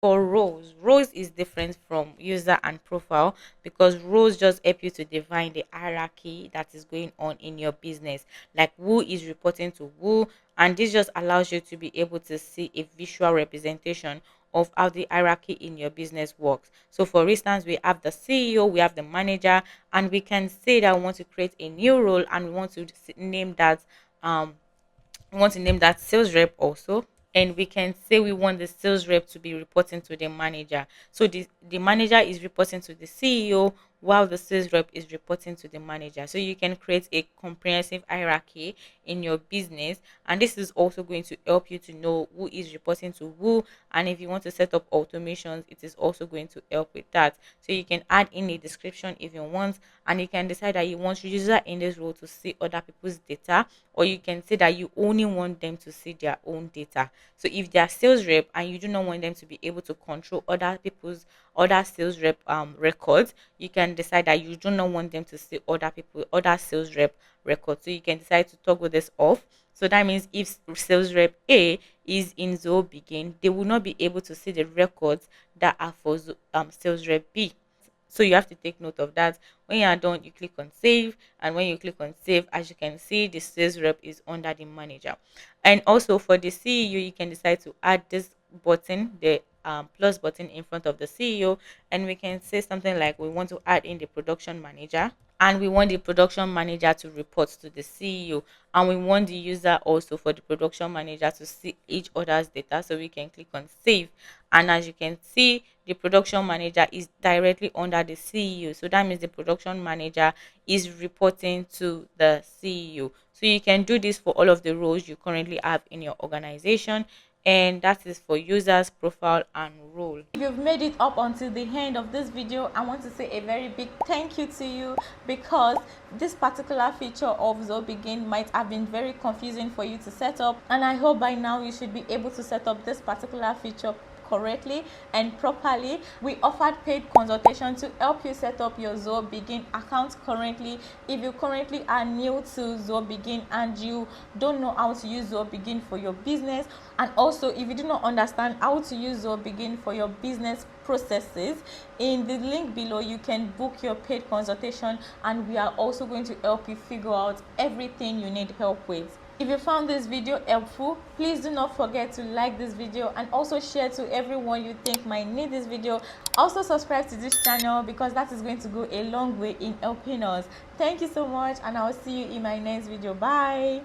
For roles is different from user and profile, because roles just help you to define the hierarchy that is going on in your business, like who is reporting to who, and this just allows you to be able to see a visual representation of how the hierarchy in your business works. So for instance, we have the CEO, we have the manager, and we can say that we want to create a new role and we want to name that um sales rep also. And we can say we want the sales rep to be reporting to the manager, so the manager is reporting to the CEO while the sales rep is reporting to the manager. So you can create a comprehensive hierarchy in your business, and this is also going to help you to know who is reporting to who. And if you want to set up automations, it is also going to help with that. So you can add in a description if you want, and you can decide that you want your user in this role to see other people's data, or you can say that you only want them to see their own data. So if they are sales rep and you do not want them to be able to control other sales rep records, you can decide that you do not want them to see other sales rep records. So you can decide to toggle this off. So that means if sales rep A is in Zoho Begin, they will not be able to see the records that are for sales rep B. So you have to take note of that. When you are done, you click on save, and when you click on save, as you can see, the sales rep is under the manager. And also for the CEO, you can decide to add this button, the plus button in front of the CEO, and we can say something like we want to add in the production manager, and we want the production manager to report to the CEO, and we want the user also for the production manager to see each other's data. So we can click on save, and as you can see, the production manager is directly under the CEO. So that means the production manager is reporting to the CEO. So you can do this for all of the roles you currently have in your organization, and that is for users, profile, and role. If you've made it up until the end of this video, I want to say a very big thank you to you, because this particular feature of Zoho Begin might have been very confusing for you to set up, and I hope by now you should be able to set up this particular feature correctly and properly. We offered paid consultation to help you set up your Zoho Begin account currently. If you currently are new to Zoho Begin and you don't know how to use Zoho Begin for your business, and also if you do not understand how to use Zoho Begin for your business processes, in the link below you can book your paid consultation, and we are also going to help you figure out everything you need help with. If you found this video helpful, please do not forget to like this video and also share to everyone you think might need this video. Also subscribe to this channel, because that is going to go a long way in helping us. Thank you so much, and I will see you in my next video. Bye.